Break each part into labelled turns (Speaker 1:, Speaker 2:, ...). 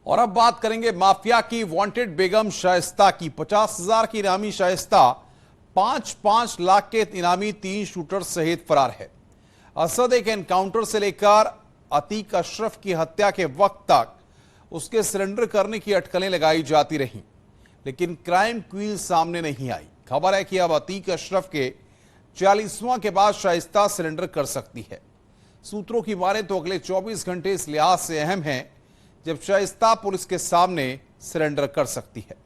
Speaker 1: और अब बात करेंगे माफिया की वांटेड बेगम शाइस्ता की। 50,000 की इनामी शाइस्ता 5-5 लाख के इनामी 3 शूटर सहित फरार है। असद एक एनकाउंटर से लेकर अतीक अशरफ की हत्या के वक्त तक उसके सरेंडर करने की अटकलें लगाई जाती रहीं, लेकिन क्राइम क्वीन सामने नहीं आई। खबर है कि अब अतीक अशरफ के 40वां के बाद शाइस्ता सरेंडर कर सकती है। सूत्रों की माने तो अगले 24 घंटे इस लिहाज से अहम हैं जब शाइस्ता पुलिस के सामने सरेंडर कर सकती है।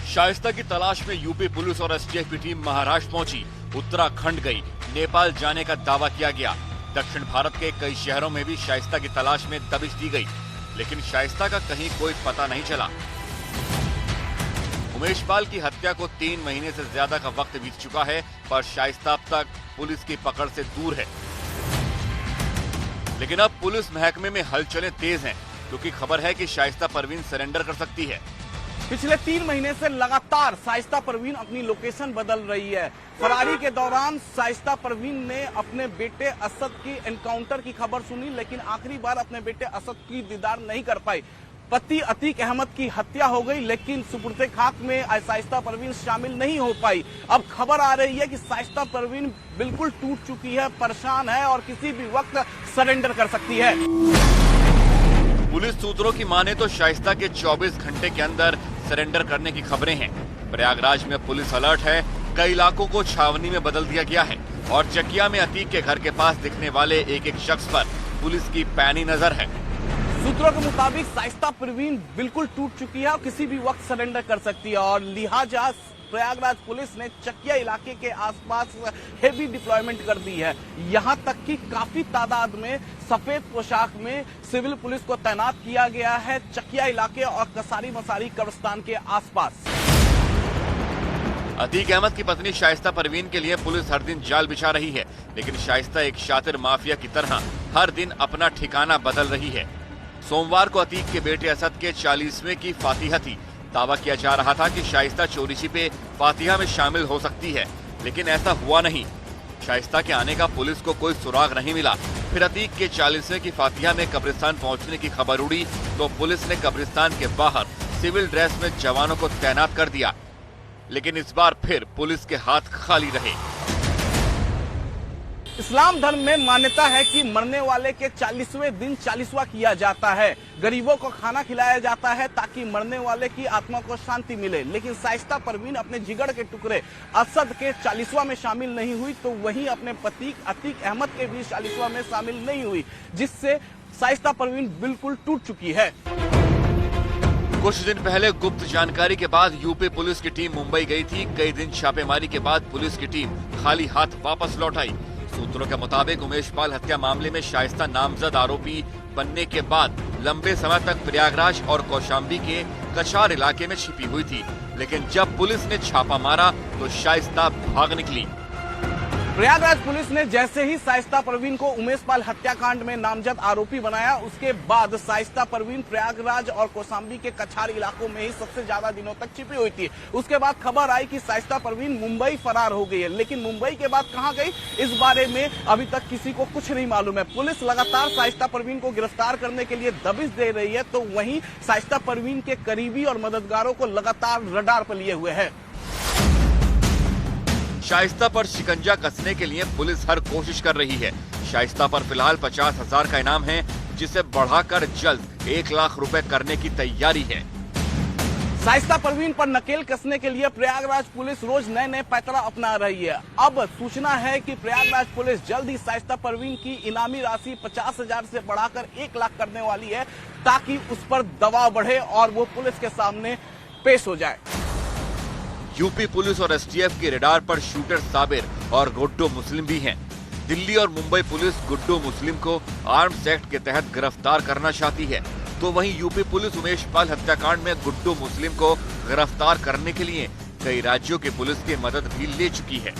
Speaker 2: शाइस्ता की तलाश में यूपी पुलिस और एसटीएफ की टीम महाराष्ट्र पहुंची, उत्तराखंड गई, नेपाल जाने का दावा किया गया। दक्षिण भारत के कई शहरों में भी शाइस्ता की तलाश में दबिश दी गई, लेकिन शाइस्ता का कहीं कोई पता नहीं चला। उमेश पाल की हत्या को 3 महीने से ज्यादा का वक्त बीत चुका है, पर शाइस्ता अब तक पुलिस की पकड़ से दूर है। लेकिन अब पुलिस महकमे में हलचलें तेज हैं, क्योंकि खबर है कि शाइस्ता परवीन सरेंडर कर सकती है।
Speaker 3: पिछले 3 महीने से लगातार शाइस्ता परवीन अपनी लोकेशन बदल रही है। फरारी के दौरान शाइस्ता परवीन ने अपने बेटे असद की एनकाउंटर की खबर सुनी, लेकिन आखिरी बार अपने बेटे असद की दीदार नहीं कर पाई। पति अतीक अहमद की हत्या हो गई, लेकिन सुपुर्दे खाक में शाइस्ता परवीन शामिल नहीं हो पाई। अब खबर आ रही है कि शाइस्ता परवीन बिल्कुल टूट चुकी है, परेशान है और किसी भी वक्त सरेंडर कर सकती है।
Speaker 2: पुलिस सूत्रों की माने तो शाइस्ता के 24 घंटे के अंदर सरेंडर करने की खबरें हैं। प्रयागराज में पुलिस अलर्ट है, कई इलाकों को छावनी में बदल दिया गया है और चकिया में अतीक के घर के पास दिखने वाले एक शख्स पर पुलिस की पैनी नजर है।
Speaker 3: सूत्रों के मुताबिक शाइस्ता परवीन बिल्कुल टूट चुकी है और किसी भी वक्त सरेंडर कर सकती है और लिहाजा प्रयागराज पुलिस ने चकिया इलाके के आसपास हेवी डिप्लॉयमेंट कर दी है। यहां तक कि काफी तादाद में सफेद पोशाक में सिविल पुलिस को तैनात किया गया है चकिया इलाके और कसारी मसारी कब्रिस्तान के आसपास।
Speaker 2: अतीक अहमद की पत्नी शाइस्ता परवीन के लिए पुलिस हर दिन जाल बिछा रही है, लेकिन शाइस्ता एक शातिर माफिया की तरह हर दिन अपना ठिकाना बदल रही है। सोमवार को अतीक के बेटे असद के 40वें की फातिहा थी। दावा किया जा रहा था कि शाइस्ता चोरी छिपे फातिहा में शामिल हो सकती है, लेकिन ऐसा हुआ नहीं। शाइस्ता के आने का पुलिस को कोई सुराग नहीं मिला। फिर अतीक के 40वें की फातिहा में कब्रिस्तान पहुंचने की खबर उड़ी तो पुलिस ने कब्रिस्तान के बाहर सिविल ड्रेस में जवानों को तैनात कर दिया, लेकिन इस बार फिर पुलिस के हाथ खाली रहे।
Speaker 3: इस्लाम धर्म में मान्यता है कि मरने वाले के 40वें दिन 40वां किया जाता है। गरीबों को खाना खिलाया जाता है ताकि मरने वाले की आत्मा को शांति मिले। लेकिन शाइस्ता परवीन अपने जिगर के टुकड़े असद के 40वां में शामिल नहीं हुई, तो वहीं अपने पति अतीक अहमद के भी 40वां में शामिल नहीं हुई, जिससे शाइस्ता परवीन बिल्कुल टूट चुकी है।
Speaker 2: कुछ दिन पहले गुप्त जानकारी के बाद यूपी पुलिस की टीम मुंबई गई थी। कई दिन छापेमारी के बाद पुलिस की टीम खाली हाथ वापस लौट आई। सूत्रों के मुताबिक उमेश पाल हत्या मामले में शाइस्ता नामजद आरोपी बनने के बाद लंबे समय तक प्रयागराज और कौशाम्बी के कछार इलाके में छिपी हुई थी, लेकिन जब पुलिस ने छापा मारा तो शाइस्ता भाग निकली।
Speaker 3: प्रयागराज पुलिस ने जैसे ही शाइस्ता परवीन को उमेश पाल हत्याकांड में नामजद आरोपी बनाया, उसके बाद शाइस्ता परवीन प्रयागराज और कौशाम्बी के कछार इलाकों में ही सबसे ज्यादा दिनों तक छिपी हुई थी। उसके बाद खबर आई कि शाइस्ता परवीन मुंबई फरार हो गई है, लेकिन मुंबई के बाद कहां गई इस बारे में अभी तक किसी को कुछ नहीं मालूम है। पुलिस लगातार शाइस्ता परवीन को गिरफ्तार करने के लिए दबिश दे रही है, तो वहीं शाइस्ता परवीन के करीबी और मददगारों को लगातार रडार पर लिए हुए है।
Speaker 2: शाइस्ता पर शिकंजा कसने के लिए पुलिस हर कोशिश कर रही है। शाइस्ता पर फिलहाल 50,000 का इनाम है, जिसे बढ़ाकर जल्द 1 लाख रुपए करने की तैयारी है।
Speaker 3: शाइस्ता परवीन पर नकेल कसने के लिए प्रयागराज पुलिस रोज नए नए पैतरा अपना रही है। अब सूचना है कि प्रयागराज पुलिस जल्द ही शाइस्ता परवीन की इनामी राशि 50,000 से बढ़ाकर 1 लाख करने वाली है, ताकि उस पर दबाव बढ़े और वो पुलिस के सामने पेश हो जाए।
Speaker 2: यूपी पुलिस और एसटीएफ के रडार पर शूटर साबिर और गुड्डू मुस्लिम भी हैं। दिल्ली और मुंबई पुलिस गुड्डू मुस्लिम को आर्म्स एक्ट के तहत गिरफ्तार करना चाहती है, तो वहीं यूपी पुलिस उमेश पाल हत्याकांड में गुड्डू मुस्लिम को गिरफ्तार करने के लिए कई राज्यों की पुलिस की मदद भी ले चुकी है।